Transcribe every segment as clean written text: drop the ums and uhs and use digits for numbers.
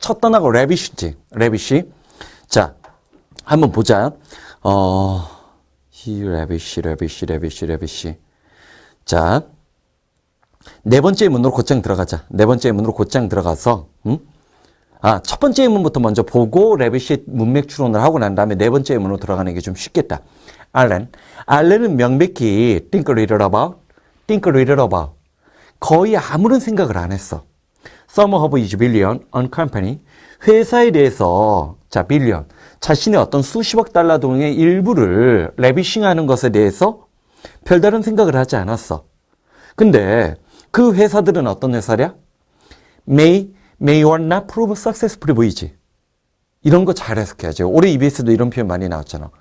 첫 단어가 래비쉬지. 래비쉬. 자, 한번 보자. 래비쉬. 자, 네 번째 문으로 곧장 들어가자. 네 번째 문으로 곧장 들어가서, 첫 번째 문부터 먼저 보고 래비쉬 문맥 추론을 하고 난 다음에 네 번째 문으로 들어가는 게 좀 쉽겠다. 알렌은 명백히 think a little about. 거의 아무런 생각을 안 했어. Some of his billion on company. 회사에 대해서, 자, 빌리언. 자신의 어떤 수십억 달러 돈의 일부를 레비싱하는 것에 대해서 별다른 생각을 하지 않았어. 근데 그 회사들은 어떤 회사랴? May or not prove successfully 보이지? 이런 거 잘 해석해야죠. 올해 EBS도 이런 표현 많이 나왔잖아.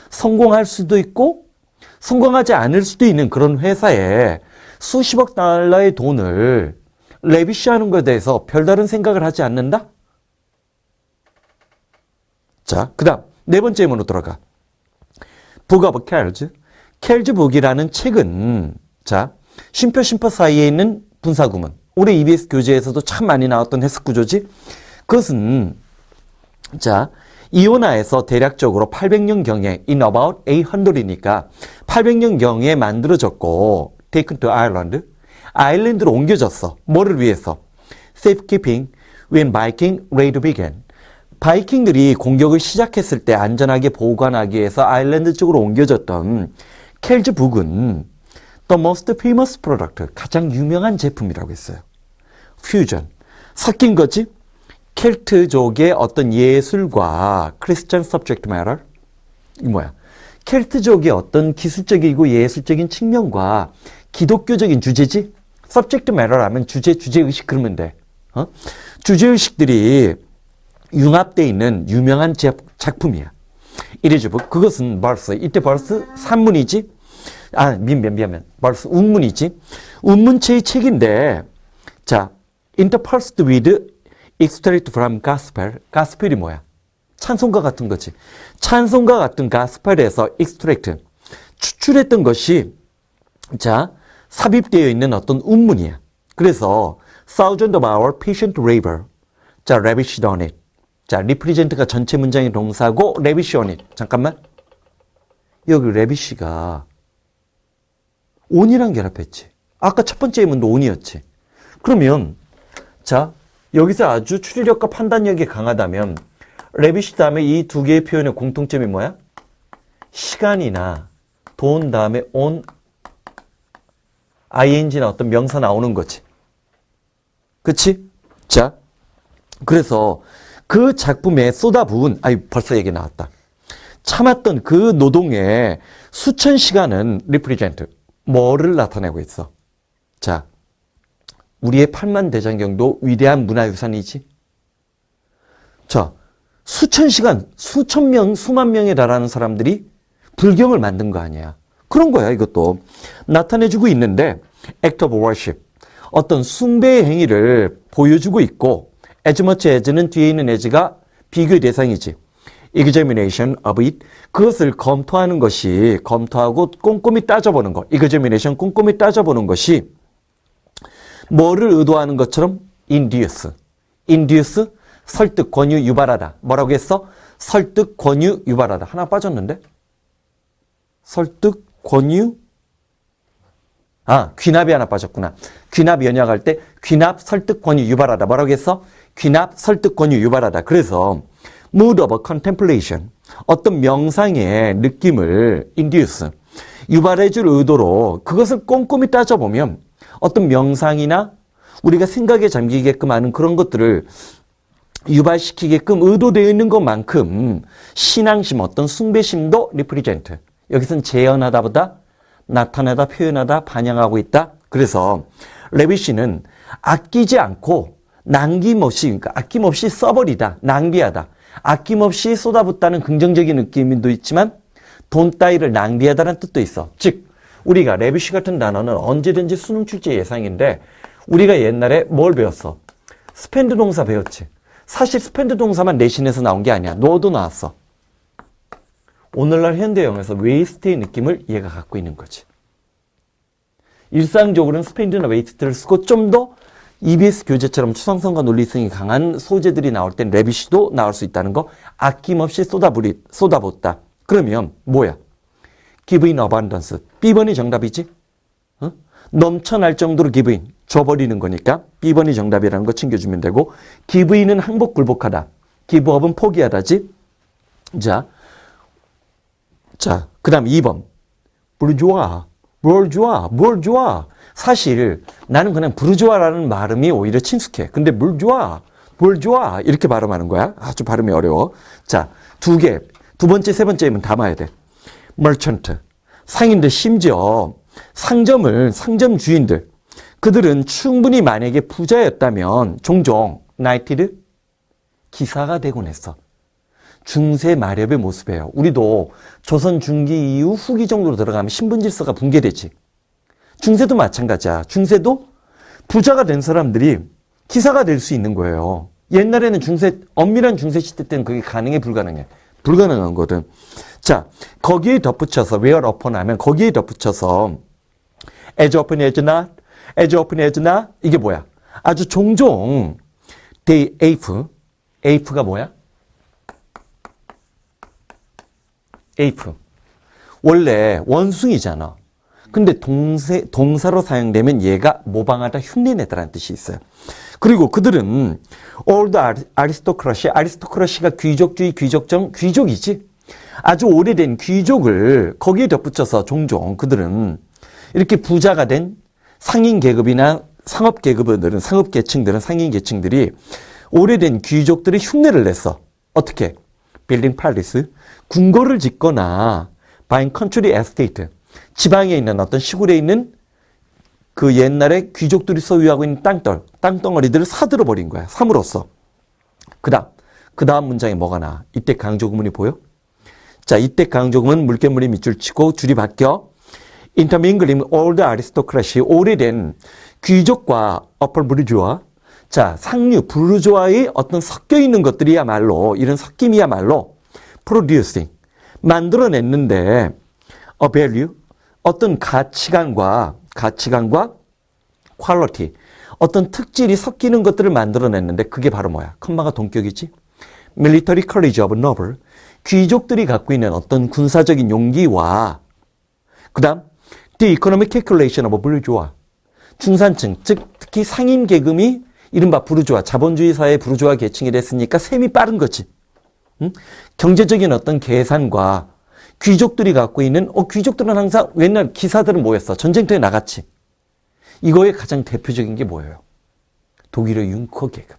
성공할 수도 있고 성공하지 않을 수도 있는 그런 회사에 수십억 달러의 돈을 레비쉬하는 것에 대해서 별다른 생각을 하지 않는다? 자, 그 다음 네 번째 문으로 들어가. Book of Kells. 켈즈 북이라는 책은 자, 쉼표 사이에 있는 분사구문. 올해 EBS 교재에서도 참 많이 나왔던 해석 구조지. 그것은 자, 이오나에서 대략적으로 800년경에 in about 800이니까 800년경에 만들어졌고 taken to Ireland. 아일랜드로 옮겨졌어. 뭐를 위해서? Safekeeping when Viking raid began. 바이킹들이 공격을 시작했을 때 안전하게 보관하기 위해서 아일랜드 쪽으로 옮겨졌던 켈즈 북은 the most famous product, 가장 유명한 제품이라고 했어요. 퓨전, 섞인 거지? 켈트족의 어떤 예술과 크리스천 subject matter? 이 뭐야? 켈트족의 어떤 기술적이고 예술적인 측면과 기독교적인 주제지? subject matter 하면 주제의식 그러면 돼. 주제의식들이 융합되어 있는 유명한 작품이야. 이래줘. 그것은 벌써, 이때 벌써 산문이지? 미안. 벌써 운문이지? 운문체의 책인데, 자, interspersed with extract from gospel. gospel이 뭐야? 찬송가 같은 거지. 찬송가 같은 gospel에서 extract. 추출했던 것이, 자, 삽입되어 있는 어떤 운문이야. 그래서, thousands of our patient labor. 자, lavished on it. 자, represent가 전체 문장의 동사고, lavish on it. 잠깐만. 여기 lavish가 on이랑 결합했지. 아까 첫 번째 문도 on이었지. 그러면, 자, 여기서 아주 추리력과 판단력이 강하다면, lavish 다음에 이 두 개의 표현의 공통점이 뭐야? 시간이나 돈 다음에 on, ing나 어떤 명사 나오는 거지. 그치? 자, 그래서 그 작품에 쏟아부은, 벌써 얘기 나왔다. 참았던 그 노동의 수천 시간은 represent, 뭐를 나타내고 있어? 자, 우리의 팔만대장경도 위대한 문화유산이지? 자, 수천 시간, 수천 명, 수만 명에 달하는 사람들이 불경을 만든 거 아니야. 그런 거야, 이것도. 나타내주고 있는데, act of worship. 어떤 숭배의 행위를 보여주고 있고, as much as는 뒤에 있는 as가 비교의 대상이지. examination of it. 그것을 검토하는 것이, 검토하고 꼼꼼히 따져보는 것. examination, 꼼꼼히 따져보는 것이 뭐를 의도하는 것처럼 induce. induce, 설득, 권유, 유발하다. 뭐라고 했어? 설득, 권유, 유발하다. 하나 빠졌는데? 설득, 권유, 귀납이 하나 빠졌구나. 귀납 연약할 때 귀납, 설득, 권유, 유발하다. 뭐라고 했어? 귀납, 설득, 권유, 유발하다. 그래서 mood of contemplation, 어떤 명상의 느낌을 induce, 유발해줄 의도로 그것을 꼼꼼히 따져보면 어떤 명상이나 우리가 생각에 잠기게끔 하는 그런 것들을 유발시키게끔 의도되어 있는 것만큼 신앙심, 어떤 숭배심도 represent. 여기서는 재현하다보다 나타내다, 표현하다, 반영하고 있다. 그래서 레비시는 아끼지 않고 남김없이, 그러니까 아낌없이 써버리다, 낭비하다. 아낌없이 쏟아붓다는 긍정적인 느낌도 있지만 돈 따위를 낭비하다는 뜻도 있어. 즉 우리가 레비시 같은 단어는 언제든지 수능 출제 예상인데 우리가 옛날에 뭘 배웠어? 스펜드 동사 배웠지. 사실 스펜드 동사만 내신에서 나온 게 아니야. 너도 나왔어. 오늘날 현대형에서 웨이스트의 느낌을 얘가 갖고 있는 거지. 일상적으로는 스펜드나 웨이스트를 쓰고 좀 더 EBS 교재처럼 추상성과 논리성이 강한 소재들이 나올 땐 레비시도 나올 수 있다는 거 아낌없이 쏟아붓다. 그러면 뭐야? give in abundance. B번이 정답이지? 어? 넘쳐날 정도로 give in. 줘버리는 거니까 B번이 정답이라는 거 챙겨주면 되고 give in은 항복 굴복하다. give up은 포기하다지. 자, 그 다음 2번. 뭘 좋아. 사실 나는 그냥 부르주아라는 발음이 오히려 친숙해. 근데 뭘 좋아 이렇게 발음하는 거야. 아주 발음이 어려워. 자, 두 번째, 세 번째면 담아야 돼. merchant, 상인들, 심지어 상점 주인들, 그들은 충분히 만약에 부자였다면 종종 knighted, 기사가 되곤 했어. 중세 마렵의 모습이에요. 우리도 조선 중기 이후 후기 정도로 들어가면 신분 질서가 붕괴되지. 중세도 마찬가지야. 중세도 부자가 된 사람들이 기사가 될 수 있는 거예요. 옛날에는 엄밀한 중세 시대 때는 그게 불가능해. 불가능한 거든. 자, 거기에 덧붙여서 where upon 하면 거기에 덧붙여서 as often as not, 이게 뭐야? 아주 종종 they ape가 뭐야? ape. 원래 원숭이잖아. 근데 동사로 사용되면 얘가 모방하다, 흉내내다라는 뜻이 있어요. 그리고 그들은 old aristocracy가 귀족이지. 아주 오래된 귀족을 거기에 덧붙여서 종종 그들은 이렇게 부자가 된 상인 계급이나 상업 상인계층들이 오래된 귀족들이 흉내를 냈어. 어떻게? 빌딩 팔리스, 궁궐을 짓거나 buying country estate, 지방에 있는 어떤 시골에 있는 그 옛날에 귀족들이 소유하고 있는 땅덩어리들을 사들어 버린 거야. 삼으로써. 그 다음 문장에 뭐가 나와? 이때 강조구문이 보여? 자, 이때 강조구문 물개물이 밑줄 치고 줄이 바뀌어. intermingling old aristocracy, 오래된 귀족과 upper bourgeois, 자, 상류, 부르주아의 어떤 섞여 있는 것들이야말로, 이런 섞임이야말로 producing, 만들어냈는데 a value, 어떤 가치관과 quality, 어떤 특질이 섞이는 것들을 만들어냈는데 그게 바로 뭐야? 컴마가 동격이지? military courage of noble, 귀족들이 갖고 있는 어떤 군사적인 용기와 그 다음 the economic calculation of bourgeois, 중산층, 즉 특히 상인 계급이 이른바 부르주아, 자본주의 사회의 부르주아 계층이 됐으니까 셈이 빠른 거지. 응? 경제적인 어떤 계산과 귀족들이 갖고 있는, 귀족들은 항상 옛날 기사들은 뭐였어? 전쟁터에 나갔지. 이거의 가장 대표적인 게 뭐예요? 독일의 융커 계급,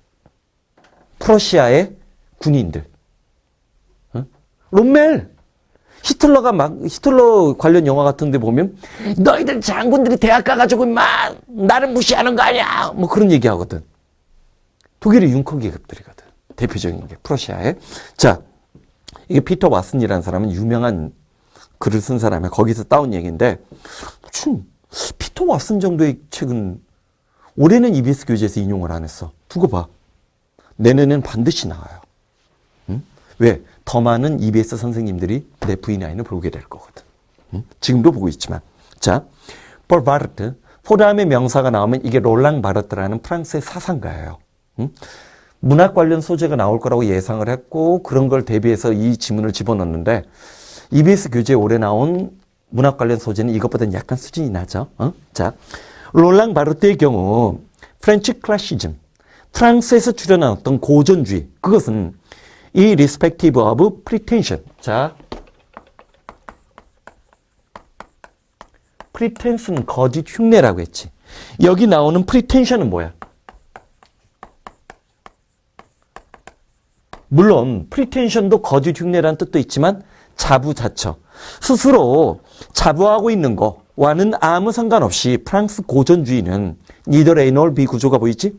프러시아의 군인들, 응? 롬멜, 히틀러 관련 영화 같은 데 보면 너희들 장군들이 대학 가가지고 막 나를 무시하는 거 아니야, 뭐 그런 얘기 하거든. 독일의 융커 계급들이거든. 대표적인 게 프러시아에. 자, 이게 피터 왓슨이라는 사람은 유명한 글을 쓴 사람이야. 거기서 따온 얘기인데, 피터 왓슨 정도의 책은 올해는 EBS 교재에서 인용을 안 했어. 두고 봐. 내년에는 반드시 나와요. 응? 왜? 더 많은 EBS 선생님들이 내 V9을 보게 될 거거든. 응? 지금도 보고 있지만. 자, 폴 바르트. 포 다음에 명사가 나오면 이게 롤랑 바르트라는 프랑스의 사상가예요. 응? 문학 관련 소재가 나올 거라고 예상을 했고 그런 걸 대비해서 이 지문을 집어넣는데 EBS 교재에 올해 나온 문학 관련 소재는 이것보다는 약간 수준이 낮아. 자, 롤랑 바르트의 경우 프렌치 클래시즘, 프랑스에서 출현한 어떤 고전주의, 그것은 이 respective of pretension. 자, pretense는 거짓 흉내라고 했지. 여기 나오는 pretension은 뭐야? 물론 pretension도 거짓 흉내라는 뜻도 있지만 자부자처, 스스로 자부하고 있는 거와는 아무 상관없이 프랑스 고전주의는 neither A nor B 구조가 보이지?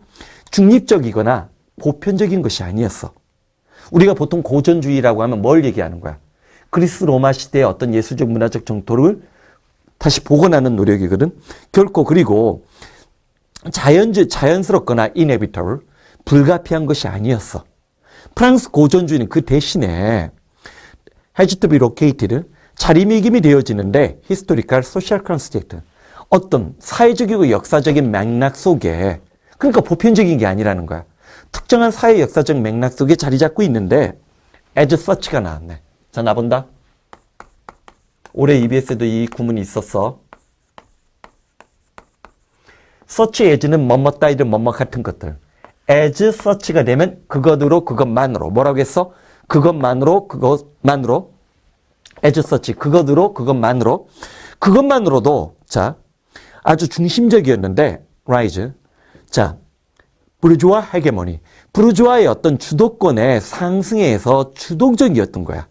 중립적이거나 보편적인 것이 아니었어. 우리가 보통 고전주의라고 하면 뭘 얘기하는 거야? 그리스 로마 시대의 어떤 예술적 문화적 정토를 다시 복원하는 노력이거든. 결코 그리고 자연스럽거나 inevitable, 불가피한 것이 아니었어. 프랑스 고전주의는 그 대신에 has to be located, 자리매김이 되어지는데 historical, social construct, 어떤 사회적이고 역사적인 맥락 속에 그러니까 보편적인 게 아니라는 거야. 특정한 사회 역사적 맥락 속에 자리 잡고 있는데 as such가 나왔네. 자, 나본다. 올해 EBS에도 이 구문이 있었어. such as는 뭐뭐 따위든 뭐뭐 같은 것들. as such가 되면 그것으로 그것만으로. 뭐라고 했어? 그것만으로 as such 그것으로 그것만으로. 그것만으로도 자 아주 중심적이었는데 rise. 자 부르주아 헤게모니. 부르주아의 어떤 주도권의 상승에 의해서 주동적이었던 거야.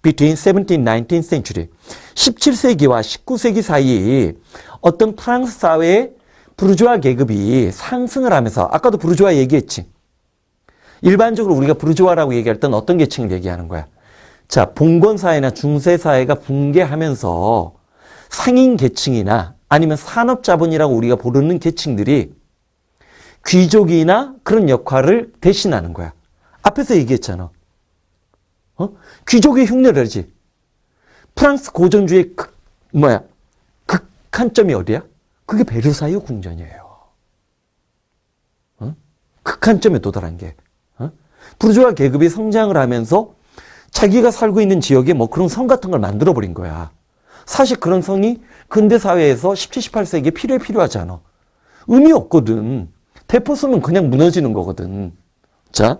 Between 17th and 19th century. 17세기와 19세기 사이 어떤 프랑스 사회의 부르주아 계급이 상승을 하면서 아까도 부르주아 얘기했지. 일반적으로 우리가 부르주아라고 얘기할 땐 어떤 계층을 얘기하는 거야? 자, 봉건사회나 중세사회가 붕괴하면서 상인 계층이나 아니면 산업자본이라고 우리가 부르는 계층들이 귀족이나 그런 역할을 대신하는 거야. 앞에서 얘기했잖아. 귀족의 흉내를 하지. 프랑스 고전주의 극한점이 어디야? 그게 베르사유 궁전이에요. 극한점에 도달한 게. 부르주아 계급이 성장을 하면서 자기가 살고 있는 지역에 뭐 그런 성 같은 걸 만들어버린 거야. 사실 그런 성이 근대사회에서 17, 18세기에 필요하지 않아. 의미 없거든. 대포 쓰면 그냥 무너지는 거거든. 자,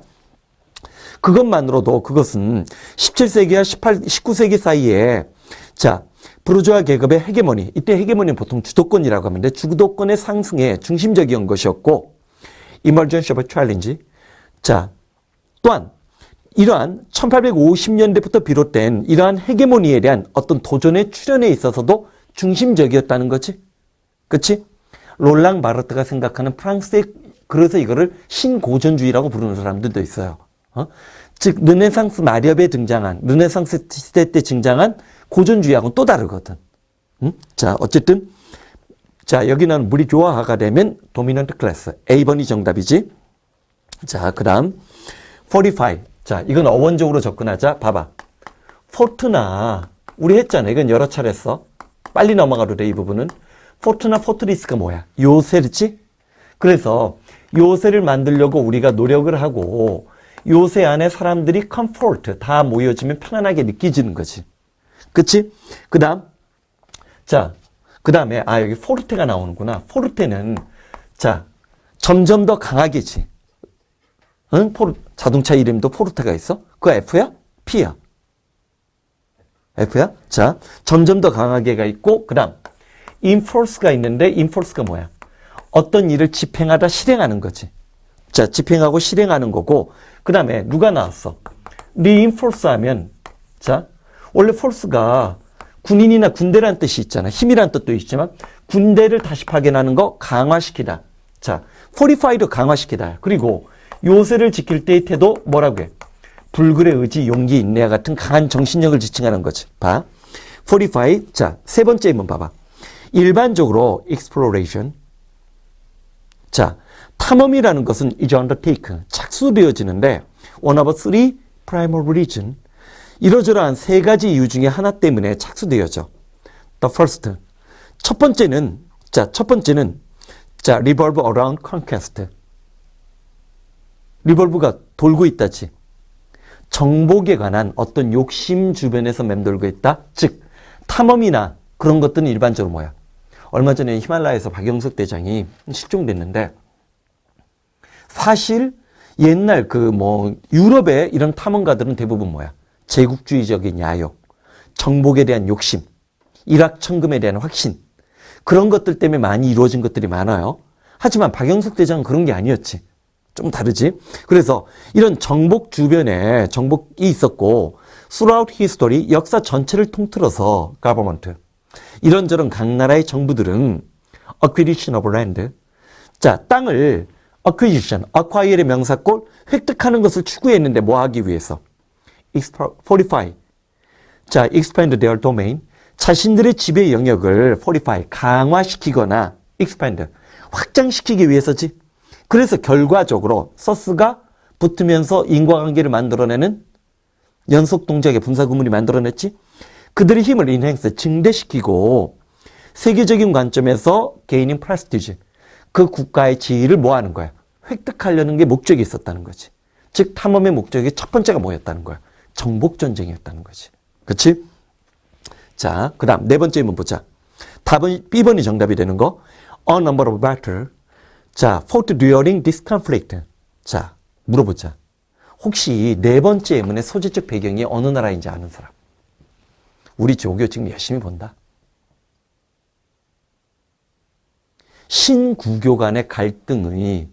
그것만으로도 그것은 17세기와 19세기 사이에 자, 부르주아 계급의 헤게모니, 이때 헤게모니는 보통 주도권이라고 하는데 주도권의 상승에 중심적이었던 것이었고 emergence of a challenge. 자, 또한 이러한 1850년대부터 비롯된 이러한 헤게모니에 대한 어떤 도전의 출현에 있어서도 중심적이었다는 거지. 그치? 롤랑 바르트가 생각하는 프랑스의 그래서 이거를 신고전주의라고 부르는 사람들도 있어요. 즉 르네상스 마렵에 등장한 르네상스 시대 때 등장한 고전주의하고는 또 다르거든. 자, 어쨌든 자, 여기는 부르주아화가 되면 도미넌트 클래스. A번이 정답이지. 자, 그다음 45. 자, 이건 어원적으로 접근하자. 봐봐. 포트나 우리 했잖아. 이건 여러 차례 했어. 빨리 넘어가도 돼, 이 부분은. 포트나 포트리스가 뭐야? 요새지? 그래서 요새를 만들려고 우리가 노력을 하고 요새 안에 사람들이 컴포트 다 모여지면 편안하게 느껴지는 거지. 그치? 그 다음 자, 그 다음에 여기 포르테가 나오는구나. 포르테는 자, 점점 더 강하게지. 응? 자동차 이름도 포르테가 있어? 그거 F야? P야? F야? 자, 점점 더 강하게가 있고 그 다음 enforce가 있는데 enforce가 뭐야? 어떤 일을 집행하다 실행하는 거지. 자, 집행하고 실행하는 거고 그 다음에 누가 나왔어? reinforce 하면 자, 원래 force가 군인이나 군대라는 뜻이 있잖아. 힘이라는 뜻도 있지만 군대를 다시 파견하는 거 강화시키다. 자, fortify도 강화시키다. 그리고 요새를 지킬 때의 태도 뭐라고 해? 불굴의 의지, 용기, 인내와 같은 강한 정신력을 지칭하는 거지. 봐. fortify. 자, 세 번째 한번 봐봐. 일반적으로 exploration. 자, 탐험이라는 것은 is undertake, 착수되어지는데 one of three primary reason. 이러저러한 세 가지 이유 중에 하나 때문에 착수되어져. The first. 첫 번째는 revolve around conquest. 리볼브가 돌고 있다지. 정복에 관한 어떤 욕심 주변에서 맴돌고 있다. 즉 탐험이나 그런 것들은 일반적으로 뭐야? 얼마 전에 히말라야에서 박영석 대장이 실종됐는데 사실 옛날 유럽의 이런 탐험가들은 대부분 뭐야? 제국주의적인 야욕, 정복에 대한 욕심, 일확천금에 대한 확신 그런 것들 때문에 많이 이루어진 것들이 많아요. 하지만 박영석 대장은 그런 게 아니었지. 좀 다르지? 그래서 이런 정복 주변에 정복이 있었고 throughout history, 역사 전체를 통틀어서 government, 이런저런 각 나라의 정부들은 acquisition of land, 자, 땅을 acquisition, acquire의 명사꼴 획득하는 것을 추구했는데 뭐 하기 위해서? fortify, 자, expand their domain, 자신들의 지배 영역을 fortify, 강화시키거나 expand, 확장시키기 위해서지. 그래서 결과적으로 서스가 붙으면서 인과관계를 만들어내는 연속 동작의 분사 구문이 만들어냈지. 그들의 힘을 enhance, 증대시키고 세계적인 관점에서 gaining prestige, 그 국가의 지위를 뭐 하는 거야? 획득하려는 게 목적이 있었다는 거지. 즉 탐험의 목적의 첫 번째가 뭐였다는 거야? 정복 전쟁이었다는 거지. 그렇지? 자, 그 다음 네 번째 한번 보자. 답은 B번이 정답이 되는 거. A number of battle. 자, fought during this conflict. 자, 물어보자. 혹시 네 번째 예문의 소재적 배경이 어느 나라인지 아는 사람? 우리 조교 지금 열심히 본다. 신구교 간의 갈등의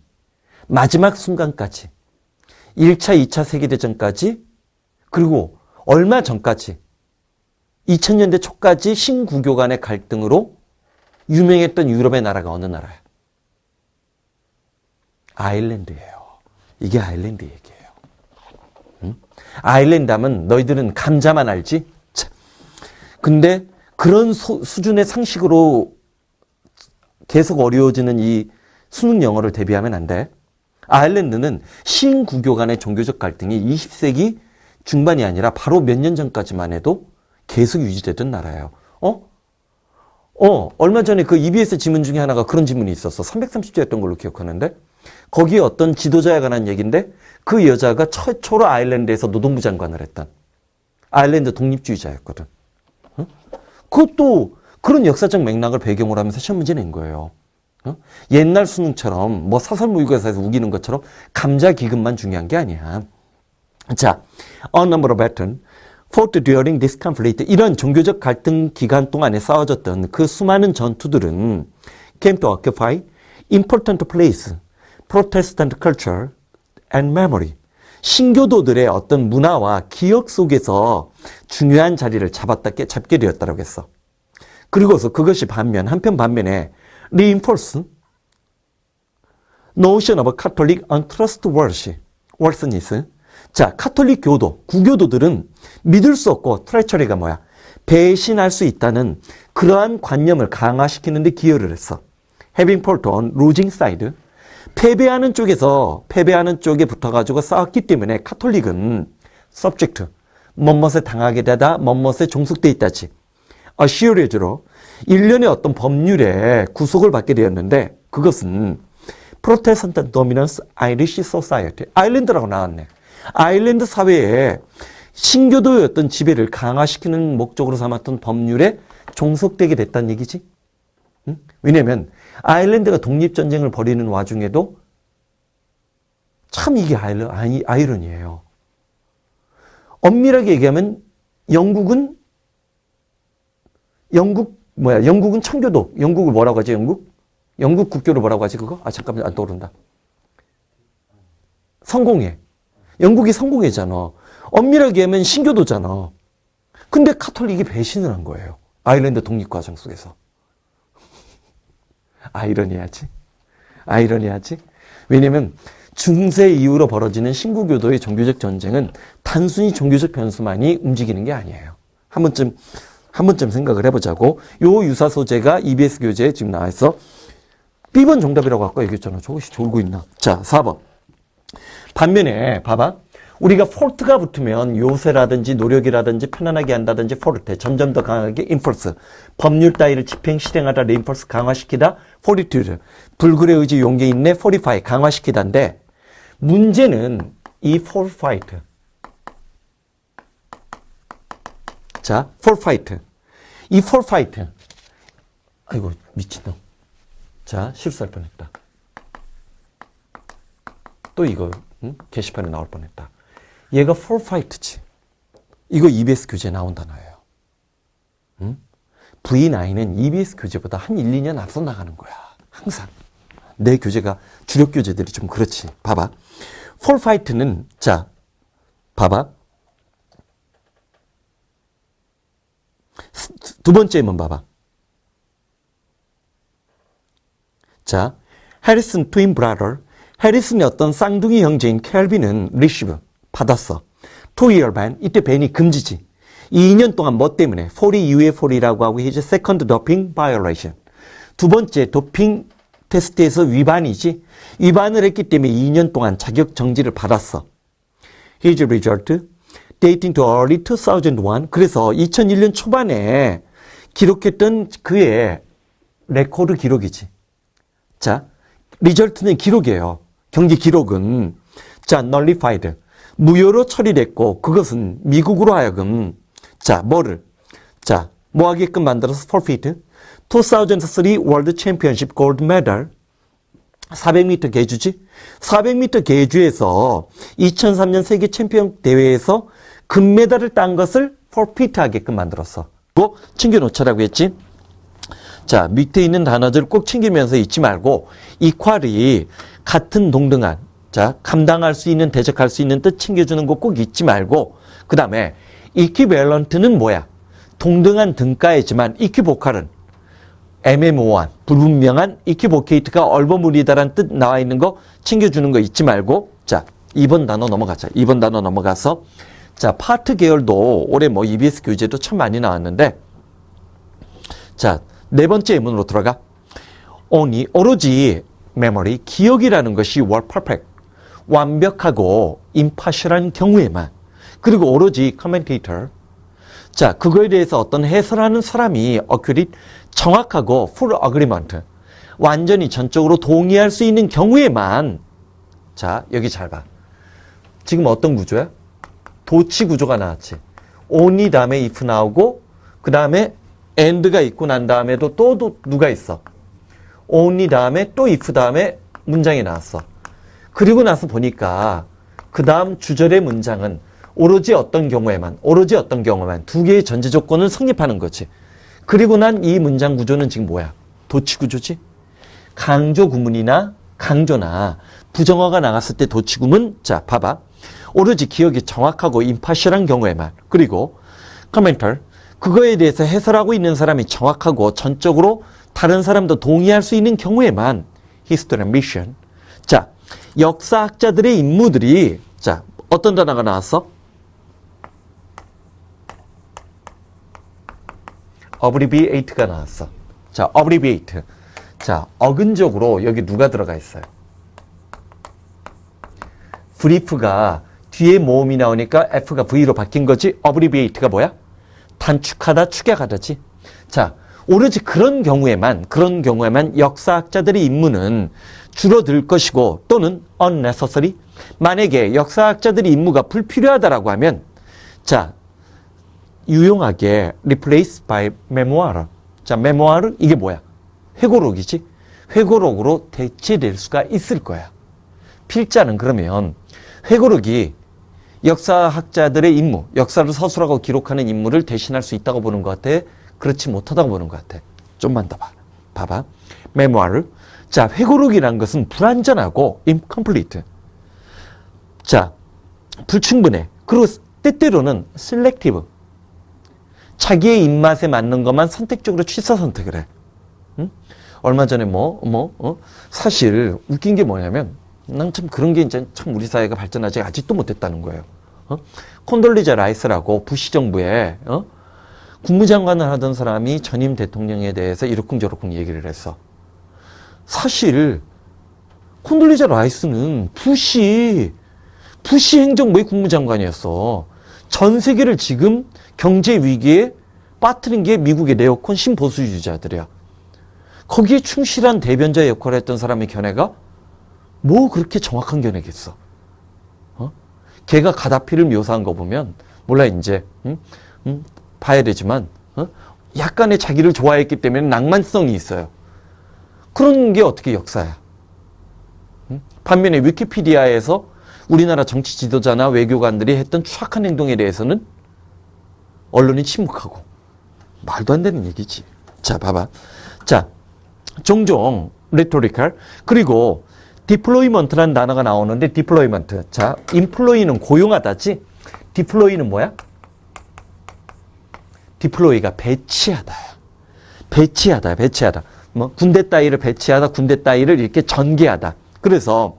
마지막 순간까지 1차, 2차 세계대전까지 그리고 얼마 전까지 2000년대 초까지 신구교 간의 갈등으로 유명했던 유럽의 나라가 어느 나라야? 아일랜드예요. 이게 아일랜드 얘기예요. 응? 아일랜드 하면 너희들은 감자만 알지? 참. 근데 그런 수준의 상식으로 계속 어려워지는 이 수능 영어를 대비하면 안 돼. 아일랜드는 신구교 간의 종교적 갈등이 20세기 중반이 아니라 바로 몇 년 전까지만 해도 계속 유지되던 나라예요. 얼마 전에 그 EBS 지문 중에 하나가 그런 지문이 있었어. 330조였던 걸로 기억하는데 거기에 어떤 지도자에 관한 얘기인데 그 여자가 최초로 아일랜드에서 노동부 장관을 했던 아일랜드 독립주의자였거든. 그것도 그런 역사적 맥락을 배경으로 하면서 시험 문제 낸 거예요. 옛날 수능처럼 뭐 사설모의고사에서 우기는 것처럼 감자 기급만 중요한 게 아니야. 자, a number of battles fought during this conflict. 이런 종교적 갈등 기간 동안에 싸워졌던 그 수많은 전투들은 came to occupy important place, Protestant culture and memory. 신교도들의 어떤 문화와 기억 속에서 중요한 자리를 잡게 되었다고 했어. 그리고서 그것이 한편 반면에 reinforce notion of Catholic untrustworthiness. 자, 카톨릭 교도, 구교도들은 믿을 수 없고 트레처리가 뭐야? 배신할 수 있다는 그러한 관념을 강화시키는 데 기여를 했어. having fought on losing side. 패배하는 쪽에 붙어가지고 싸웠기 때문에 카톨릭은 subject, 뭐뭇에 당하게 되다, 뭐뭇에 종속돼 있다지. assured로 일련의 어떤 법률에 구속을 받게 되었는데 그것은 Protestant Dominance Irish Society. 아일랜드라고 나왔네. 아일랜드 사회에 신교도의 어떤 지배를 강화시키는 목적으로 삼았던 법률에 종속되게 됐다는 얘기지. 응? 왜냐하면 아일랜드가 독립전쟁을 벌이는 와중에도 참 이게 아이러니예요. 엄밀하게 얘기하면 영국은 청교도. 영국을 뭐라고 하지? 영국 국교를 뭐라고 하지 그거? 잠깐만 안 떠오른다. 성공회. 영국이 성공회잖아. 엄밀하게 하면 신교도잖아. 근데 카톨릭이 배신을 한 거예요. 아일랜드 독립 과정 속에서. 아이러니하지? 왜냐면 중세 이후로 벌어지는 신구교도의 종교적 전쟁은 단순히 종교적 변수만이 움직이는 게 아니에요. 한 번쯤 생각을 해보자고. 요 유사 소재가 EBS 교재에 지금 나와 있어. B번 정답이라고 아까 얘기했잖아. 저것이 졸고 있나. 자, 4번. 반면에 봐봐. 우리가 폴트가 붙으면 요새라든지 노력이라든지 편안하게 한다든지 포르테 점점 더 강하게 인펄스 법률 따위를 실행하다 레인펄스 강화시키다 포리튜드 불굴의 의지 용기 인내 포리파이 강화시키다인데 문제는 이 폴파이트. 자, 폴파이트. 이 폴파이트. 아이고 미친놈. 자, 실수할 뻔했다. 또 이거 게시판에 나올 뻔했다. 얘가 폴파이트지. 이거 EBS 교재에 나온 단어예요. V9은 EBS 교재보다 한 1, 2년 앞서 나가는 거야. 항상. 내 교재가 주력 교재들이 좀 그렇지. 봐봐. 폴파이트는 자, 봐봐. 두 번째 한번 봐봐. 자, 해리슨 트윈 브라더. 해리슨의 어떤 쌍둥이 형제인 켈빈은 리시브 받았어. 2-year ban. 이때 밴이 금지지. 2년 동안 뭐 때문에? 40 이후의 40이라고 하고 his second doping violation. 두 번째 도핑 테스트에서 위반이지. 위반을 했기 때문에 2년 동안 자격 정지를 받았어. His result dating to early 2001. 그래서 2001년 초반에 기록했던 그의 레코드 기록이지. 자, 리절트는 기록이에요. 경기 기록은 자, nullified. 무효로 처리됐고 그것은 미국으로 하여금 자, 뭐를 자, 뭐 하게끔 만들어서 forfeit. 2003 World Championship Gold Medal 400m 계주지? 400m 계주에서 2003년 세계 챔피언 대회에서 금메달을 딴 것을 forfeit 하게끔 만들었어. 그거 챙겨놓자라고 했지? 자, 밑에 있는 단어들 꼭 챙기면서 잊지 말고 equal이 같은 동등한 자, 감당할 수 있는 대적할 수 있는 뜻 챙겨주는 거 꼭 잊지 말고 그 다음에 equivalent는 뭐야? 동등한 등가이지만 equivocal 애매모호한, 불분명한 equivocate가 얼버무리다라는 뜻 나와 있는 거 챙겨주는 거 잊지 말고 자, 2번 단어 넘어가자. 2번 단어 넘어가서 자, 파트 계열도 올해 뭐 EBS 교재도 참 많이 나왔는데 자, 네 번째 예문으로 들어가. only, 오로지 memory, 기억이라는 것이 were perfect, 완벽하고 impartial한 경우에만 그리고 오로지 commentator 자, 그거에 대해서 어떤 해설하는 사람이 accurate, 정확하고 full agreement, 완전히 전적으로 동의할 수 있는 경우에만 자, 여기 잘 봐. 지금 어떤 구조야? 도치 구조가 나왔지. only 다음에 if 나오고 그 다음에 and가 있고 난 다음에도 또 누가 있어? only 다음에 또 if 다음에 문장이 나왔어. 그리고 나서 보니까 그 다음 주절의 문장은 오로지 어떤 경우에만 두 개의 전제 조건을 성립하는 거지. 그리고 난 이 문장 구조는 지금 뭐야? 도치 구조지? 강조 구문이나 강조나 부정어가 나갔을 때 도치 구문 자, 봐봐. 오로지 기억이 정확하고 임파셜한 경우에만 그리고 코멘터 그거에 대해서 해설하고 있는 사람이 정확하고 전적으로 다른 사람도 동의할 수 있는 경우에만 history and mission 자, 역사학자들의 임무들이 자, 어떤 단어가 나왔어? abbreviate가 나왔어. 자, abbreviate. 자, 어근적으로 여기 누가 들어가 있어요? brief가 뒤에 모음이 나오니까 F가 V로 바뀐 거지. abbreviate가 뭐야? 단축하다, 축약하다지. 자, 오로지 그런 경우에만 역사학자들의 임무는 줄어들 것이고 또는 unnecessary. 만약에 역사학자들의 임무가 불필요하다라고 하면 자, 유용하게 replace by memoir. 자, memoir 이게 뭐야? 회고록이지. 회고록으로 대체될 수가 있을 거야. 필자는 그러면 회고록이 역사학자들의 임무, 역사를 서술하고 기록하는 임무를 대신할 수 있다고 보는 것 같아? 그렇지 못하다고 보는 것 같아. 좀만 더 봐. 봐봐. memoir. 자, 회고록이란 것은 불완전하고 incomplete. 자, 불충분해. 그리고 때때로는 selective. 자기의 입맛에 맞는 것만 선택적으로 취사 선택을 해. 응? 얼마 전에 사실 웃긴 게 뭐냐면 난 참 그런 게 이제 참 우리 사회가 발전하지 아직도 못했다는 거예요. 콘돌리자 라이스라고 부시 정부에 국무장관을 하던 사람이 전임 대통령에 대해서 이러쿵저러쿵 얘기를 했어. 사실 콘돌리자 라이스는 부시 행정부의 국무장관이었어. 전 세계를 지금 경제 위기에 빠뜨린 게 미국의 네오콘 신보수주의자들이야. 거기에 충실한 대변자 역할을 했던 사람의 견해가 뭐 그렇게 정확한 견해겠어. 걔가 가다피를 묘사한 거 보면 몰라 이제 봐야 되지만 약간의 자기를 좋아했기 때문에 낭만성이 있어요. 그런 게 어떻게 역사야. 반면에 위키피디아에서 우리나라 정치 지도자나 외교관들이 했던 추악한 행동에 대해서는 언론이 침묵하고 말도 안 되는 얘기지. 자, 봐봐. 자, 종종 rhetorical 그리고 deployment라는 단어가 나오는데 deployment. 자, employ는 고용하다지. deploy는 뭐야? deploy가 배치하다. 뭐 군대 따위를 배치하다, 군대 따위를 이렇게 전개하다. 그래서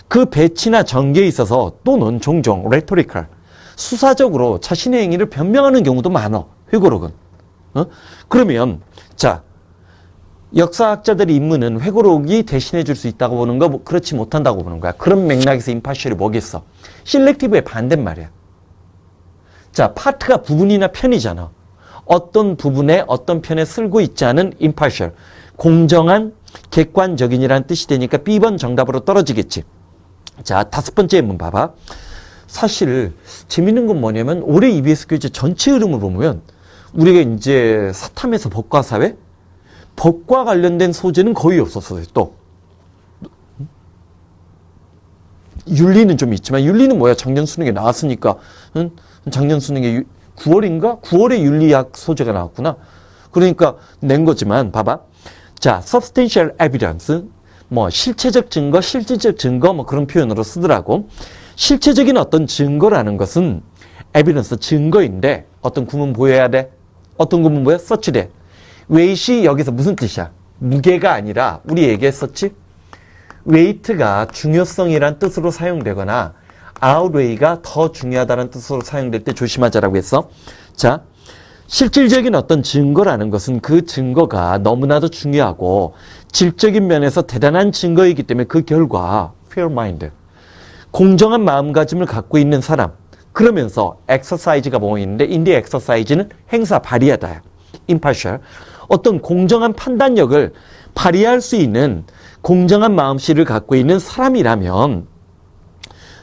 그 배치나 전개에 있어서 또는 종종 rhetorical 수사적으로 자신의 행위를 변명하는 경우도 많아. 회고록은. 그러면 자, 역사학자들의 임무는 회고록이 대신해 줄 수 있다고 보는 거 그렇지 못한다고 보는 거야. 그런 맥락에서 임파셜이 뭐겠어? 실렉티브의 반대말이야. 자, 파트가 부분이나 편이잖아. 어떤 부분에 어떤 편에 쓸고 있지 않은 임파셜. 공정한 객관적인이라는 뜻이 되니까 B번 정답으로 떨어지겠지. 자, 5번째 한번 봐봐. 사실 재밌는 건 뭐냐면 올해 EBS 교재 전체 흐름을 보면 우리가 이제 사탐에서 법과 사회, 법과 관련된 소재는 거의 없었어요. 또 윤리는 좀 있지만 윤리는 뭐야? 작년 수능에 나왔으니까. 작년 수능에 9월인가? 9월에 윤리학 소재가 나왔구나. 그러니까 낸 거지만 봐봐. 자, substantial evidence, 뭐 실체적 증거, 실질적 증거 뭐 그런 표현으로 쓰더라고. 실체적인 어떤 증거라는 것은 evidence, 증거인데 어떤 구문 보여야 돼? 어떤 구문 보여? such돼. weight이 여기서 무슨 뜻이야? 무게가 아니라 우리 얘기했었지? weight가 중요성이란 뜻으로 사용되거나 outweigh가 더 중요하다는 뜻으로 사용될 때 조심하자라고 했어. 자, 실질적인 어떤 증거라는 것은 그 증거가 너무나도 중요하고 질적인 면에서 대단한 증거이기 때문에 그 결과 fair mind, 공정한 마음가짐을 갖고 있는 사람, 그러면서 exercise가 보이는데 인디 exercise는 행사, 발휘하다, impartial, 어떤 공정한 판단력을 발휘할 수 있는 공정한 마음씨를 갖고 있는 사람이라면,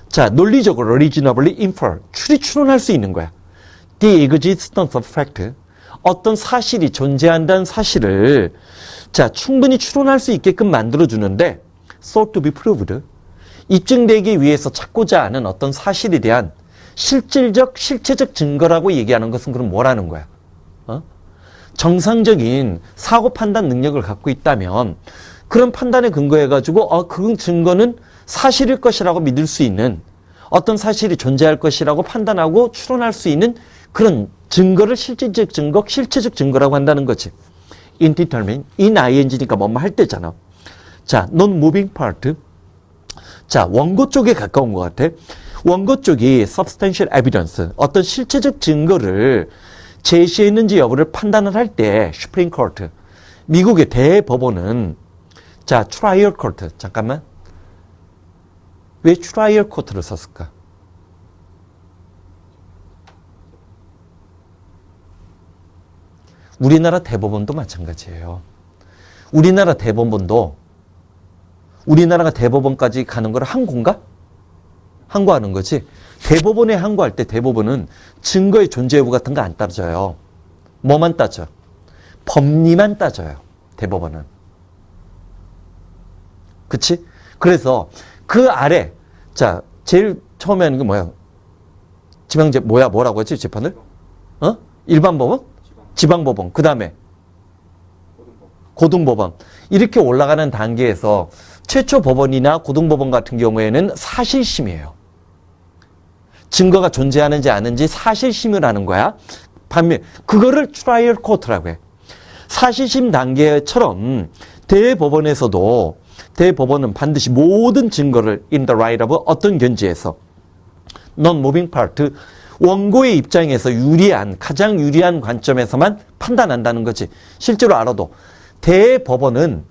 자, 논리적으로 reasonably infer, 추론할 수 있는 거야. The existence of fact, 어떤 사실이 존재한다는 사실을 자 충분히 추론할 수 있게끔 만들어주는데 sought to be proved, 입증되기 위해서 찾고자 하는 어떤 사실에 대한 실질적, 실체적 증거라고 얘기하는 것은 그럼 뭐라는 거야? 정상적인 사고 판단 능력을 갖고 있다면 그런 판단에 근거해가지고 그 증거는 사실일 것이라고 믿을 수 있는, 어떤 사실이 존재할 것이라고 판단하고 추론할 수 있는 그런 증거를 실질적 증거, 실체적 증거라고 한다는 거지. indeterminate, ing니까 뭐뭐 할 때잖아. 자, non-moving part. 자, 원고 쪽에 가까운 것 같아. 원고 쪽이 substantial evidence, 어떤 실체적 증거를 제시했는지 여부를 판단을 할 때 Supreme Court, 미국의 대법원은 자, trial court. 잠깐만. 왜 trial court를 썼을까? 우리나라 대법원도 마찬가지예요. 우리나라 대법원도 우리나라가 대법원까지 가는 걸 항고인가? 항고하는 거지. 대법원에 항고할 때 대법원은 증거의 존재 여부 같은 거 안 따져요. 뭐만 따져? 법리만 따져요. 대법원은. 그치? 그래서 그 아래, 자, 제일 처음에 하는 게 뭐야? 지방제, 뭐라고 했지, 재판을? 일반 법원? 지방법원. 그 다음에 고등법원. 이렇게 올라가는 단계에서 최초 법원이나 고등법원 같은 경우에는 사실심이에요. 증거가 존재하는지 아는지 사실심을 하는 거야. 반면 그거를 트라이얼 코트라고 해. 사실심 단계처럼 대법원에서도 대법원은 반드시 모든 증거를 in the light of 어떤 견지에서 non-moving part, 원고의 입장에서 유리한, 가장 유리한 관점에서만 판단한다는 거지. 실제로 알아도 대법원은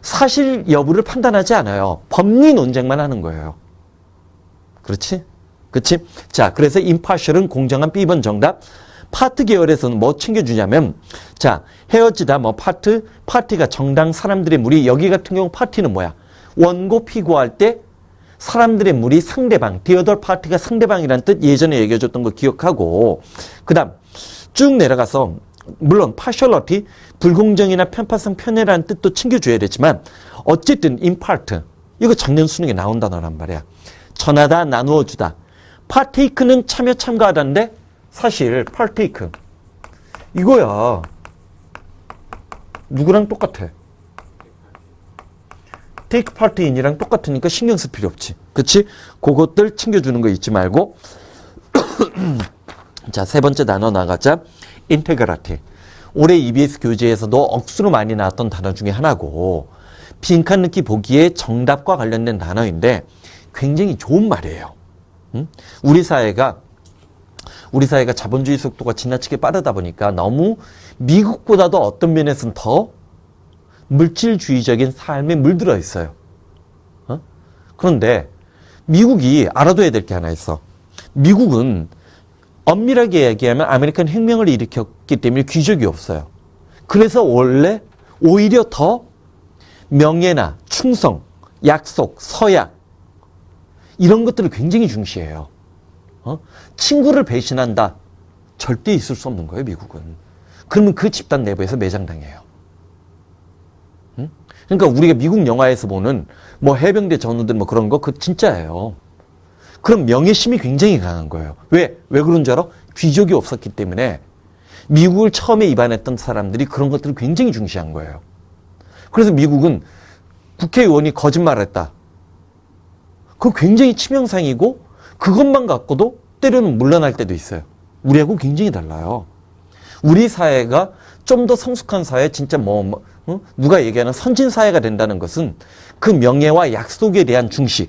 사실 여부를 판단하지 않아요. 법리 논쟁만 하는 거예요. 그렇지? 그치? 자, 그래서 impartial은 공정한 B번 정답. 파트 계열에서는 뭐 챙겨주냐면, 자, 헤어지다, 뭐 파티가 정당 사람들의 무리, 여기 같은 경우 파티는 뭐야? 원고 피고할 때 사람들의 무리 상대방, the other party가 상대방이라는 뜻 예전에 얘기해줬던 거 기억하고, 그 다음 쭉 내려가서 물론 partiality, 불공정이나 편파성, 편애라는 뜻도 챙겨줘야 되지만 어쨌든 in part, 이거 작년 수능에 나온 단어란 말이야. 전하다, 나누어주다. partake는 참여, 참가하다인데 사실 partake 이거야. 누구랑 똑같아? take part in이랑 똑같으니까 신경 쓸 필요 없지. 그치? 그것들 챙겨주는 거 잊지 말고. 자, 세 번째 단어 나가자. integrity. 올해 EBS 교재에서도 억수로 많이 나왔던 단어 중에 하나고 빈칸 넣기 보기에 정답과 관련된 단어인데 굉장히 좋은 말이에요. 우리 사회가 자본주의 속도가 지나치게 빠르다 보니까 너무 미국보다도 어떤 면에서는 더 물질주의적인 삶에 물들어 있어요. 그런데 미국이 알아둬야 될 게 하나 있어. 미국은 엄밀하게 얘기하면 아메리칸 혁명을 일으켰기 때문에 귀족이 없어요. 그래서 원래 오히려 더 명예나 충성, 약속, 서약 이런 것들을 굉장히 중시해요. 친구를 배신한다. 절대 있을 수 없는 거예요, 미국은. 그러면 그 집단 내부에서 매장당해요. 그러니까 우리가 미국 영화에서 보는 뭐 해병대 전우들 뭐 그런 거 그거 진짜예요. 그럼 명예심이 굉장히 강한 거예요. 왜 그런 줄 알아? 귀족이 없었기 때문에 미국을 처음에 입안했던 사람들이 그런 것들을 굉장히 중시한 거예요. 그래서 미국은 국회의원이 거짓말했다. 그거 굉장히 치명상이고 그것만 갖고도 때로는 물러날 때도 있어요. 우리하고 굉장히 달라요. 우리 사회가 좀 더 성숙한 사회, 진짜 누가 얘기하는 선진 사회가 된다는 것은 그 명예와 약속에 대한 중시,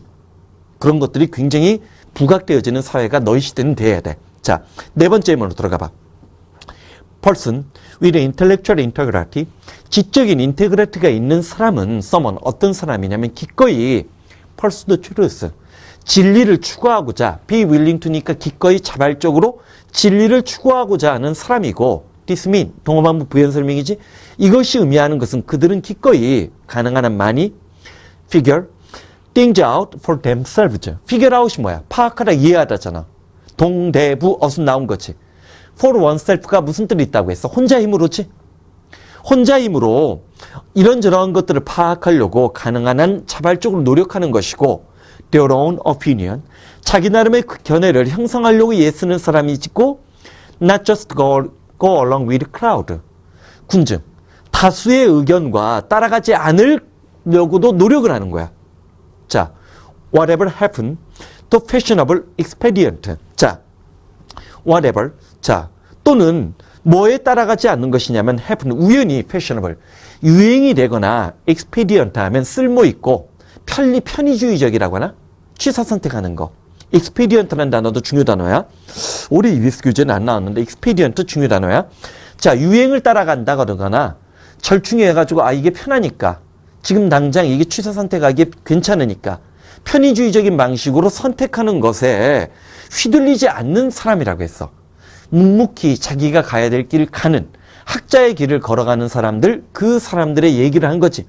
그런 것들이 굉장히 부각되어지는 사회가 너희 시대는 돼야 돼. 자, 네 번째 의문으로 들어가 봐. person with intellectual integrity, 지적인 인테그리티가 있는 사람은 someone, 어떤 사람이냐면 기꺼이 pursue the truth, 진리를 추구하고자, be willing to니까 기꺼이 자발적으로 진리를 추구하고자 하는 사람이고, this mean, 동어반부 부연설명이지, 이것이 의미하는 것은 그들은 기꺼이 가능한 한 많이 figure things out for themselves. figure out이 뭐야? 파악하다, 이해하다잖아. 동대부 어순 나온 거지. for oneself가 무슨 뜻이 있다고 했어? 혼자 힘으로지? 혼자 힘으로 이런저런 것들을 파악하려고 가능한 한 자발적으로 노력하는 것이고, their own opinion, 자기 나름의 그 견해를 형성하려고 애쓰는 사람이 있고, not just go along with crowd. 군증, 다수의 의견과 따라가지 않으려고도 노력을 하는 거야. 자, whatever happened to fashionable expedient. 자, whatever. 자, 또는 뭐에 따라가지 않는 것이냐면 happen, 우연히 fashionable, 유행이 되거나 expedient 하면 쓸모있고 편의주의적이라고 하나? 취사 선택하는 거. expedient라는 단어도 중요 단어야. 올해 EBS 교재는 안 나왔는데 expedient 중요 단어야. 자, 유행을 따라간다 그러거나 절충해가지고 이게 편하니까 지금 당장 이게 취사 선택하기에 괜찮으니까 편의주의적인 방식으로 선택하는 것에 휘둘리지 않는 사람이라고 했어. 묵묵히 자기가 가야 될 길을 가는, 학자의 길을 걸어가는 사람들, 그 사람들의 얘기를 한 거지.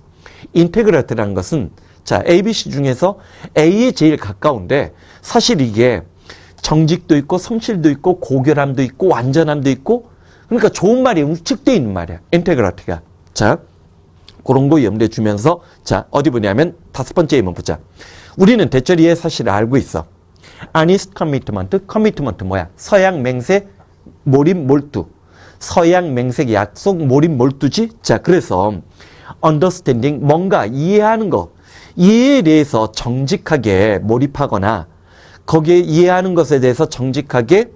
인테그리티라는 것은, 자, ABC 중에서 A에 제일 가까운데 사실 이게 정직도 있고 성실도 있고 고결함도 있고 완전함도 있고, 그러니까 좋은 말이 우측되어 있는 말이야, 인테그리티가. 자, 그런 거 염두에 두면서, 자, 어디 보냐면 다섯 번째 의문 보자. 우리는 대처리의 사실을 알고 있어. honest commitment, commitment 뭐야? 서양 맹세, 몰입 몰두. 서양 맹세 약속, 몰입 몰두지? 자, 그래서 understanding, 뭔가 이해하는 거, 이해에 대해서 정직하게 몰입하거나 거기에 이해하는 것에 대해서 정직하게,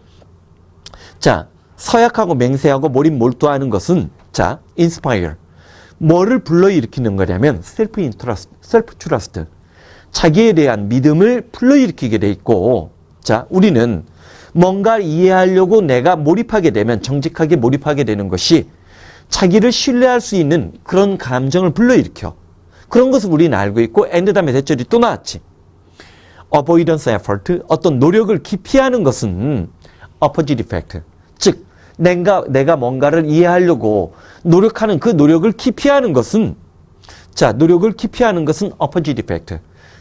자, 서약하고 맹세하고 몰입 몰두하는 것은, 자, inspire, 뭐를 불러일으키는 거냐면 self-trust, 자기에 대한 믿음을 불러일으키게 돼 있고, 자, 우리는 뭔가 이해하려고 내가 몰입하게 되면, 정직하게 몰입하게 되는 것이 자기를 신뢰할 수 있는 그런 감정을 불러일으켜. 그런 것을 우리는 알고 있고, and 다음에 대절이 또 나왔지. avoidance effort, 어떤 노력을 기피하는 것은 opposite effect, 즉 내가 뭔가를 이해하려고 노력하는 그 노력을 기피하는 것은, 자, 노력을 기피하는 것은 opposite effect,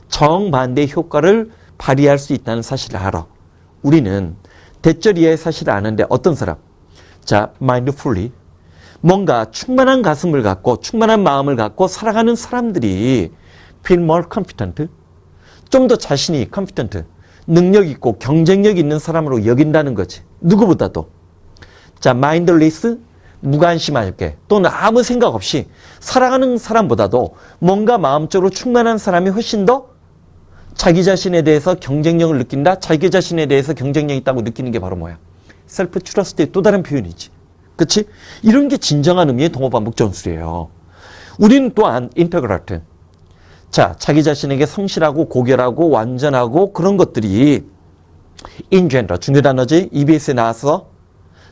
정반대의 효과를 발휘할 수 있다는 사실을 알아. 우리는 대절 이하의 사실을 아는데 어떤 사람? 자, mindfully, 뭔가 충만한 가슴을 갖고 충만한 마음을 갖고 살아가는 사람들이 feel more confident, 좀 더 자신이 confident, 능력 있고 경쟁력 있는 사람으로 여긴다는 거지. 누구보다도. 자, mindless, 무관심하게 또는 아무 생각 없이 살아가는 사람보다도 뭔가 마음적으로 충만한 사람이 훨씬 더 자기 자신에 대해서 경쟁력을 느낀다. 자기 자신에 대해서 경쟁력 있다고 느끼는 게 바로 뭐야? 셀프 트러스트의 또 다른 표현이지. 그치? 이런 게 진정한 의미의 동어반복 전술이에요. 우리는 또한 인테그리티. 자, 자기 자신에게 성실하고 고결하고 완전하고 그런 것들이 in general, 중요 단어지. EBS에 나와서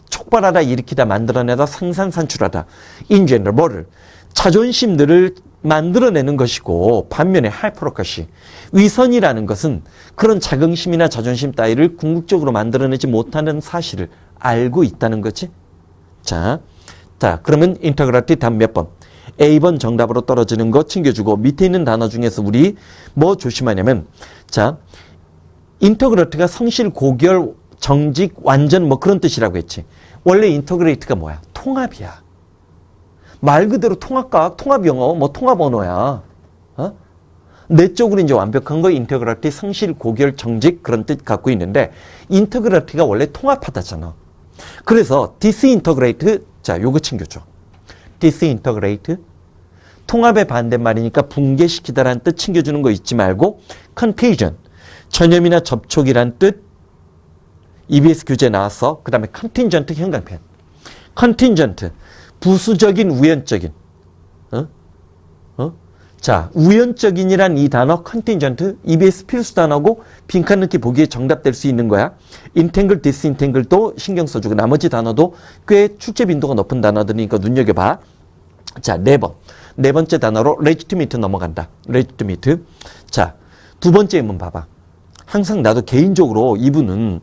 촉발하다, 일으키다, 만들어내다, 생산산출하다. in general, 뭐를? 자존심들을 만들어내는 것이고, 반면에 하이퍼로카시, 위선이라는 것은 그런 자긍심이나 자존심 따위를 궁극적으로 만들어내지 못하는 사실을 알고 있다는 거지. 자, 그러면 인테그리티 다음 몇 번? A번 정답으로 떨어지는 거 챙겨주고 밑에 있는 단어 중에서 우리 뭐 조심하냐면 자, 인터그레이트가 성실, 고결, 정직, 완전 뭐 그런 뜻이라고 했지. 원래 인터그레이트가 뭐야? 통합이야. 말 그대로 통합과학, 통합영어, 뭐 통합 언어야. 어? 내적으로 이제 완벽한 거 인터그레이트, 성실, 고결, 정직 그런 뜻 갖고 있는데 인터그레이트가 원래 통합하다잖아. 그래서 디스인터그레이트, 자, 요거 챙겨줘. 디스인터그레이트, 통합의 반대말이니까 붕괴시키다라는 뜻 챙겨주는 거 잊지 말고 contagion, 전염이나 접촉이란 뜻 EBS 교재 나왔어. 그 다음에 contingent 형광펜. contingent, 부수적인, 우연적인. 자, 우연적인이란 이 단어 contingent, EBS 필수 단어고 빈칸 넣기 보기에 정답될 수 있는 거야. entangle, disentangle도 신경 써주고 나머지 단어도 꽤 출제 빈도가 높은 단어들이니까 눈여겨봐. 자, 네 번째 단어로 legitimate 넘어간다. legitimate. 자, 두 번째 인문 봐봐. 항상 나도 개인적으로 이분은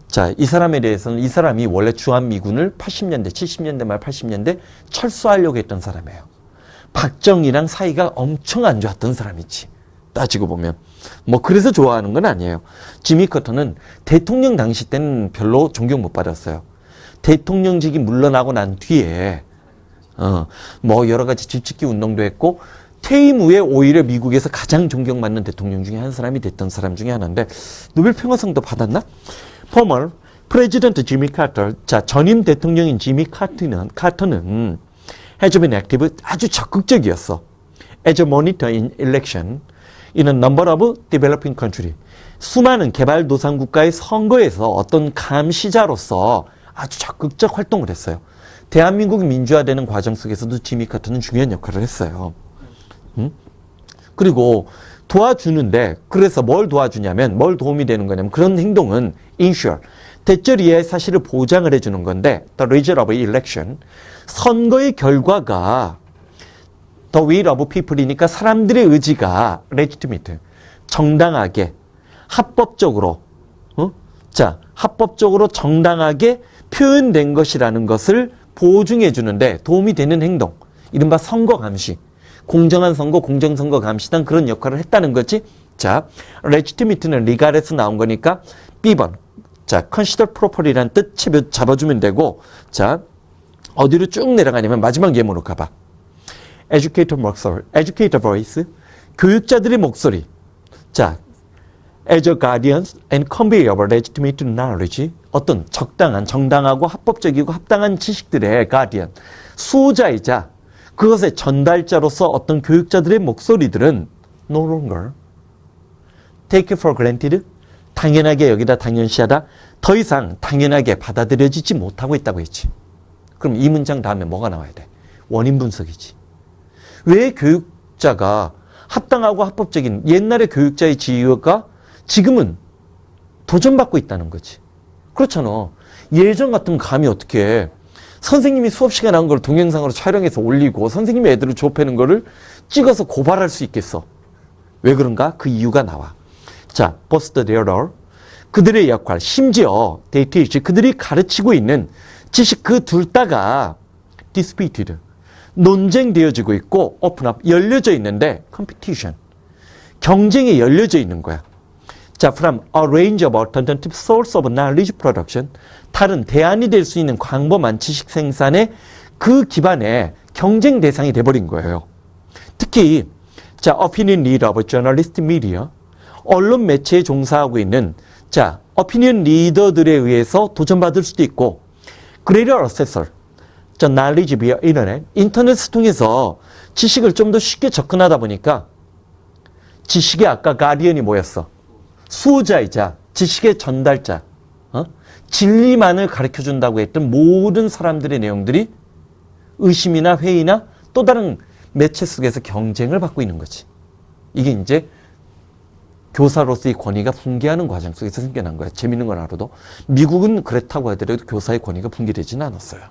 자, 이 사람에 대해서는 이 사람이 원래 주한미군을 80년대, 70년대 말 80년대 철수하려고 했던 사람이에요. 박정희랑 사이가 엄청 안 좋았던 사람이지. 따지고 보면. 뭐 그래서 좋아하는 건 아니에요. 지미 커터는 대통령 당시 때는 별로 존경 못 받았어요. 대통령직이 물러나고 난 뒤에 뭐 여러 가지 집짓기 운동도 했고 퇴임 후에 오히려 미국에서 가장 존경받는 대통령 중에 한 사람이 됐던 사람 중에 하나인데 노벨 평화상도 받았나? Former President Jimmy Carter. 자, 전임 대통령인 지미 카터는 has been active, 아주 적극적이었어. As a monitor in election in a number of developing countries. 수많은 개발도상 국가의 선거에서 어떤 감시자로서 아주 적극적 활동을 했어요. 대한민국이 민주화되는 과정 속에서도 지미 카터는 중요한 역할을 했어요. 그리고 도와주는데, 그래서 뭘 도와주냐면, 뭘 도움이 되는 거냐면, 그런 행동은 ensure, 대절 이하의 사실을 보장을 해주는 건데, the result of election, 선거의 결과가 the will of people이니까 사람들의 의지가 legitimate, 정당하게, 합법적으로, 자, 합법적으로 정당하게 표현된 것이라는 것을 보증해 주는데 도움이 되는 행동, 이른바 선거 감시, 공정한 선거, 공정선거 감시단 그런 역할을 했다는 거지. 자, legitimate는 legal에서 나온 거니까 B번. 자, consider proper이란 뜻 잡아주면 되고, 자, 어디로 쭉 내려가냐면 마지막 예문으로 가봐. educator voice, 교육자들의 목소리. 자, as a guardians and conveyor of legitimate knowledge, 어떤 적당한, 정당하고 합법적이고 합당한 지식들의 guardian, 수호자이자 그것의 전달자로서 어떤 교육자들의 목소리들은 no longer take for granted, 당연하게 여기다 당연시하다, 더 이상 당연하게 받아들여지지 못하고 있다고 했지. 그럼 이 문장 다음에 뭐가 나와야 돼? 원인 분석이지. 왜 교육자가 합당하고 합법적인 옛날의 교육자의 지위가 지금은 도전받고 있다는 거지. 그렇잖아. 예전 같으면 감히 어떻게 해. 선생님이 수업 시간에 한 걸 동영상으로 촬영해서 올리고 선생님이 애들을 좁히는 거를 찍어서 고발할 수 있겠어. 왜 그런가? 그 이유가 나와. 자, both their role, 그들의 역할, 심지어 they teach, 그들이 가르치고 있는 지식 그 둘 다가 disputed, 논쟁되어지고 있고 open up, 열려져 있는데 competition, 경쟁에 열려져 있는 거야. 자, from a range of alternative source of knowledge production, 다른 대안이 될 수 있는 광범한 지식 생산의 그 기반에 경쟁 대상이 돼버린 거예요. 특히 자, opinion leader of journalist media, 언론 매체에 종사하고 있는 자, opinion 리더들에 의해서 도전받을 수도 있고, greater accessor, 자, knowledge via internet, 인터넷을 통해서 지식을 좀 더 쉽게 접근하다 보니까 지식의 아까 가디언이 뭐였어? 수호자이자 지식의 전달자, 진리만을 가르쳐준다고 했던 모든 사람들의 내용들이 의심이나 회의나 또 다른 매체 속에서 경쟁을 받고 있는 거지. 이게 이제 교사로서의 권위가 붕괴하는 과정 속에서 생겨난 거야. 재밌는 건 알아도 미국은 그렇다고 하더라도 교사의 권위가 붕괴되지는 않았어요.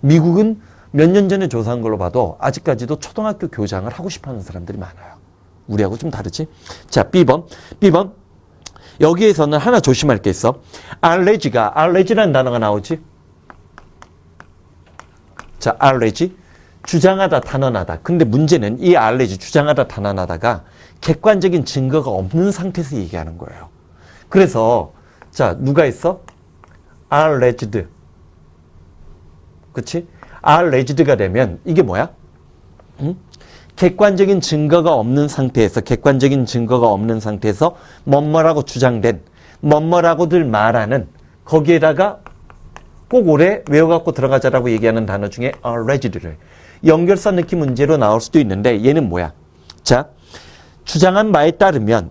미국은 몇 년 전에 조사한 걸로 봐도 아직까지도 초등학교 교장을 하고 싶어하는 사람들이 많아요. 우리하고 좀 다르지? 자, B번. 여기에서는 하나 조심할 게 있어. 알레지라는 단어가 나오지? 자, 알레지. 주장하다, 단언하다. 근데 문제는 이 알레지 주장하다, 단언하다가 객관적인 증거가 없는 상태에서 얘기하는 거예요. 그래서 자, 누가 있어? alleged. 그치? alleged가 되면 이게 뭐야? 응? 객관적인 증거가 없는 상태에서 뭐뭐라고 주장된, 뭐뭐라고들 말하는 거기에다가 꼭 오래 외워갖고 들어가자라고 얘기하는 단어 중에 alleged를 연결사 느낌 문제로 나올 수도 있는데 얘는 뭐야? 자, 주장한 바에 따르면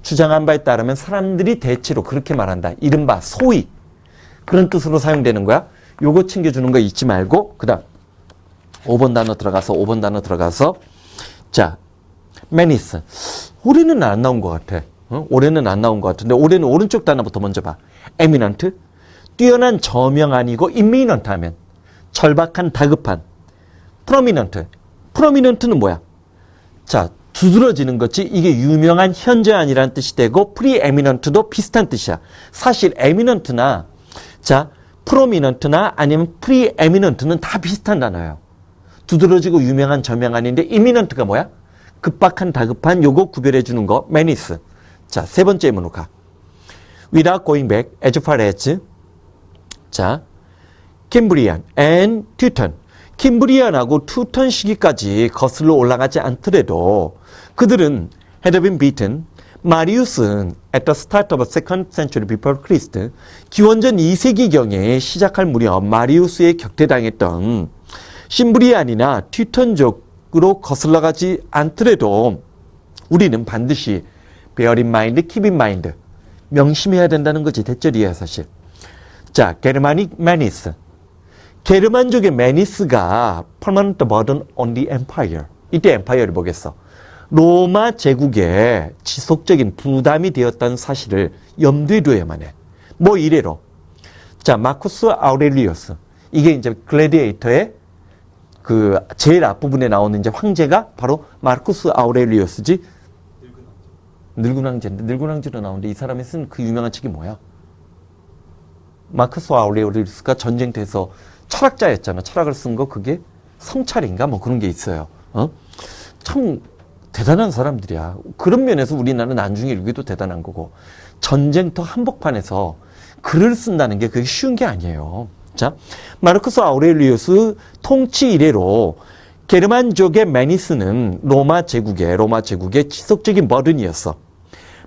주장한 바에 따르면 사람들이 대체로 그렇게 말한다. 이른바 소위 그런 뜻으로 사용되는 거야. 요거 챙겨주는 거 잊지 말고 그 다음 5번 단어 들어가서 자, menace. 올해는 안 나온 것 같아. 올해는 안 나온 것 같은데 올해는 오른쪽 단어부터 먼저 봐. eminent. 뛰어난 저명 아니고 imminent 하면 절박한, 다급한. prominent는 뭐야? 자, 두드러지는 거지. 이게 유명한, 현저한이라는 뜻이 되고 preeminent도 비슷한 뜻이야. 사실 eminent나 자, prominent나 아니면 preeminent는 다 비슷한 단어예요. 두드러지고 유명한, 저명한인데 imminent가 뭐야? 급박한, 다급한. 요거 구별해 주는 거 menace. 자, 세 번째 예문으로 가. Without going back as far as 자, 캠브리안 and 튜턴. 캠브리안하고 튜턴 시기까지 거슬러 올라가지 않더라도 그들은 had been beaten. 마리우스는 at the start of the second century before Christ 기원전 2세기경에 시작할 무렵 마리우스에 격퇴당했던 심브리안이나 튜턴족으로 거슬러가지 않더라도 우리는 반드시 bear in mind, keep in mind 명심해야 된다는 거지. 대절이야 사실. 자, 게르마닉 메니스. 게르만족의 메니스가 permanent burden on the empire. 이때 empire를 보겠어. 로마 제국에 지속적인 부담이 되었다는 사실을 염두에 둬야만 해. 뭐 이래로. 자, 마쿠스 아우렐리우스. 이게 이제 글래디에이터의 그 제일 앞부분에 나오는 이제 황제가 바로 마쿠스 아우렐리우스지. 늙은 황제인데 늙은 황제로 나오는데 이 사람이 쓴 그 유명한 책이 뭐야? 마크스 아우렐리우스가 전쟁터에서 철학자였잖아. 철학을 쓴 거 그게 성찰인가 뭐 그런 게 있어요. 참 대단한 사람들이야. 그런 면에서 우리나라는 나중에 읽기도 대단한 거고 전쟁터 한복판에서 글을 쓴다는 게 그게 쉬운 게 아니에요. 자, 마르크스 아우렐리우스 통치 이래로 게르만족의 메니스는 로마 제국의 지속적인 버든이었어.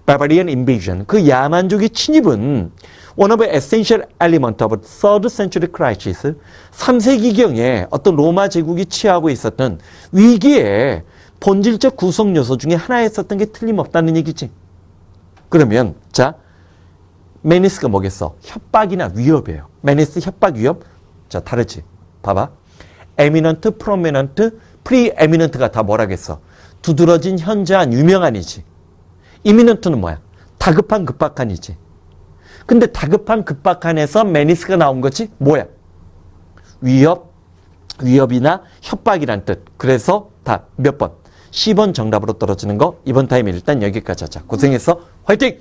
Barbarian invasion. 그 야만족의 침입은 one of the essential element of third century crisis. 3세기경에 어떤 로마 제국이 취하고 있었던 위기의 본질적 구성 요소 중에 하나였었던 게 틀림없다는 얘기지. 그러면 자, 메니스가 뭐겠어? 협박이나 위협이에요. 메니스 협박 위협. 자, 다르지. 봐봐. eminent, prominent, preeminent가 다 뭐라겠어? 두드러진, 현저한, 유명한이지. imminent는 뭐야? 다급한, 급박한이지. 근데 다급한, 급박한에서 메니스가 나온 거지? 뭐야? 위협이나 협박이란 뜻. 그래서 다 몇 번? 10번 정답으로 떨어지는 거 이번 타임에 일단 여기까지 하자. 고생했어. 화이팅!